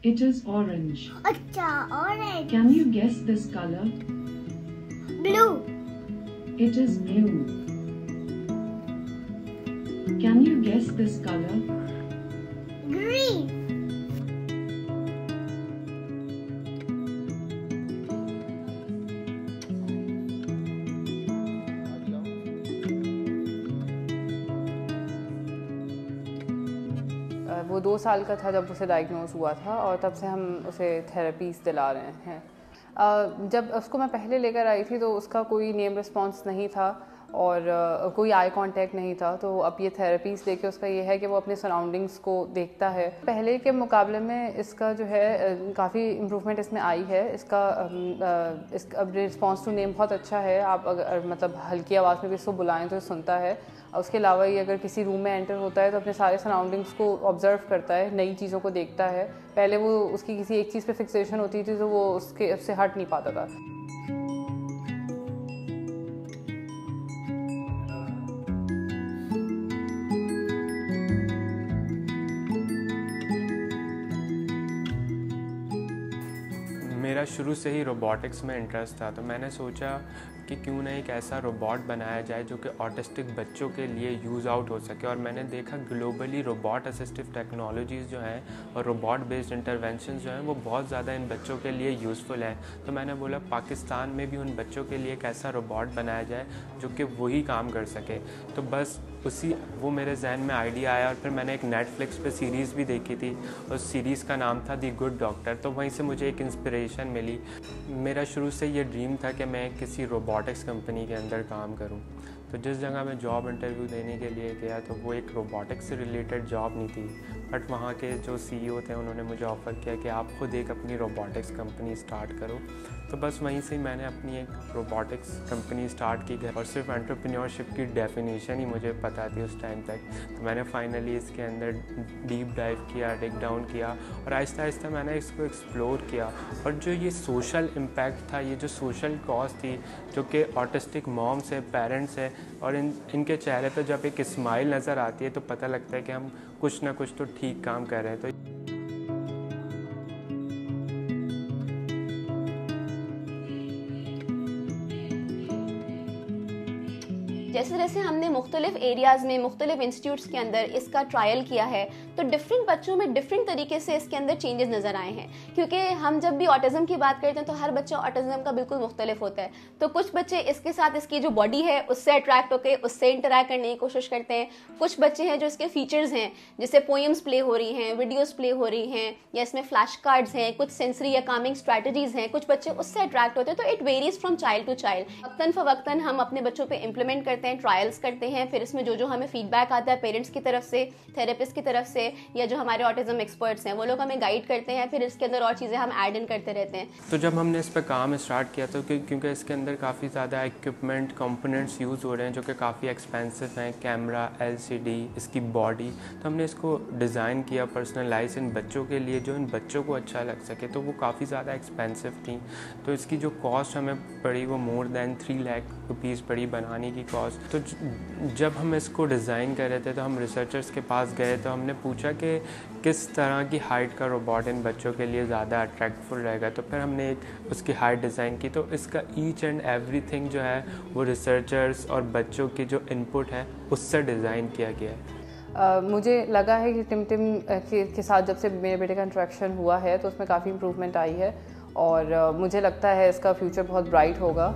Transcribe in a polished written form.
It is orange. अच्छा, orange. Can you guess this color? Blue. It is blue. Can you guess this color? Green. वो 2 साल का था जब उसे डायग्नोज हुआ था और तब से हम उसे थेरेपीज़ दिला रहे हैं। जब उसको मैं पहले लेकर आई थी तो उसका कोई नेम रिस्पॉन्स नहीं था और कोई आई कांटेक्ट नहीं था, तो अब ये थेरेपीज़ देके उसका ये है कि वो अपने सराउंडिंग्स को देखता है। पहले के मुकाबले में इसका जो है काफ़ी इम्प्रूवमेंट इसमें आई है। इसका अब रिस्पॉन्स टू नेम बहुत अच्छा है। आप अगर मतलब हल्की आवाज़ में भी इसको बुलाएं तो ये सुनता है। उसके अलावा ये अगर किसी रूम में एंटर होता है तो अपने सारे सराउंडिंग्स को ऑब्जर्व करता है, नई चीज़ों को देखता है। पहले वो उसकी किसी एक चीज़ पे फिक्सेशन होती थी तो वो उससे हट नहीं पाता था। मेरा शुरू से ही रोबोटिक्स में इंटरेस्ट था, तो मैंने सोचा कि क्यों ना एक ऐसा रोबोट बनाया जाए जो कि ऑटिस्टिक बच्चों के लिए यूज़ आउट हो सके। और मैंने देखा ग्लोबली रोबोट असिस्टिव टेक्नोलॉजीज़ जो हैं और रोबोट बेस्ड इंटरवेंशन जो हैं वो बहुत ज़्यादा इन बच्चों के लिए यूज़फुल हैं। तो मैंने बोला पाकिस्तान में भी उन बच्चों के लिए एक ऐसा रोबोट बनाया जाए जो कि वही काम कर सके। तो बस वो मेरे जहन में आइडिया आया और फिर मैंने एक नेटफ्लिक्स पे सीरीज़ भी देखी थी। उस सीरीज़ का नाम था द गुड डॉक्टर। तो वहीं से मुझे एक इंस्पिरेशन मिली। मेरा शुरू से ये ड्रीम था कि मैं किसी रोबोटिक्स कंपनी के अंदर काम करूं। तो जिस जगह मैं जॉब इंटरव्यू देने के लिए गया तो वो एक रोबोटिक्स से रिलेटेड जॉब नहीं थी, बट वहाँ के जो सीईओ थे उन्होंने मुझे ऑफ़र किया कि आप खुद एक अपनी रोबोटिक्स कंपनी स्टार्ट करो। तो बस वहीं से मैंने अपनी एक रोबोटिक्स कंपनी स्टार्ट की और सिर्फ एंटरप्रेन्योरशिप की डेफिनेशन ही मुझे पता थी उस टाइम तक। तो मैंने फाइनली इसके अंदर डीप डाइव किया, डिग डाउन किया और आहिस्ता आहिस्ता मैंने इसको एक्सप्लोर किया। और जो ये सोशल इम्पैक्ट था, ये जो सोशल कॉज थी, जो कि ऑटिस्टिक मॉम्स है, पेरेंट्स है और इनके चेहरे पर जब एक स्माइल नज़र आती है तो पता लगता है कि हम कुछ ना कुछ तो ठीक काम कर रहे हैं। तो जैसे जैसे हमने मुख्तलिफ एरियाज़ में मुख्तलिफ इंस्टीट्यूट्स के अंदर इसका ट्रायल किया है तो डिफरेंट बच्चों में डिफरेंट तरीके से इसके अंदर चेंजेस नज़र आए हैं। क्योंकि हम जब भी ऑटिज़म की बात करते हैं तो हर बच्चा ऑटिज़म का बिल्कुल मुख्तलिफ होता है। तो कुछ बच्चे इसके साथ इसकी जो बॉडी है उससे अट्रैक्ट होकर उससे इंटरैक्ट करने की कोशिश करते हैं। कुछ बच्चे हैं जो इसके फीचर्स हैं, जैसे पोएम्स प्ले हो रही हैं, वीडियोज़ प्ले हो रही हैं या इसमें फ्लैश कार्ड्स हैं, कुछ सेंसरी या कामिंग स्ट्रैटेजीज़ हैं, कुछ बच्चे उससे अट्रैक्ट होते हैं। तो it varies from child to child. वक्तन फ़वक्तन हम अपने बच्चों पर इंप्लीमेंट करते हैं, ट्रायल्स करते हैं, फिर इसमें जो हमें फीडबैक आता है पेरेंट्स की तरफ से, थेरेपिस्ट की तरफ से या जो हमारे ऑटिज्म एक्सपर्ट्स हैं वो लोग हमें गाइड करते हैं। फिर इसके अंदर और चीज़ें हम ऐड इन करते रहते हैं। तो जब हमने इस पर काम स्टार्ट किया तो क्योंकि इसके अंदर काफ़ी ज़्यादा इक्विपमेंट कंपोनेंट्स यूज़ हो रहे हैं जो कि काफ़ी एक्सपेंसिव हैं, कैमरा, LCD, इसकी बॉडी, तो हमने इसको डिज़ाइन किया पर्सनलाइज इन बच्चों के लिए जो इन बच्चों को अच्छा लग सके। तो वो काफ़ी ज़्यादा एक्सपेंसिव थी, तो इसकी जो कॉस्ट हमें पड़ी वो मोर दैन 3 लाख रुपीज़ पड़ी बनाने की कॉस्ट। तो जब हम इसको डिज़ाइन कर रहे थे तो हम रिसर्चर्स के पास गए तो हमने पूछा कि किस तरह की हाइट का रोबोट इन बच्चों के लिए ज़्यादा अट्रैक्टफुल रहेगा। तो फिर हमने एक उसकी हाइट डिज़ाइन की। तो इसका ईच एंड एवरीथिंग जो है वो रिसर्चर्स और बच्चों की जो इनपुट है उससे डिज़ाइन किया गया है। मुझे लगा है कि टिम के साथ जब से मेरे बेटे का इंट्रैक्शन हुआ है तो उसमें काफ़ी इम्प्रूवमेंट आई है और मुझे लगता है इसका फ्यूचर बहुत ब्राइट होगा।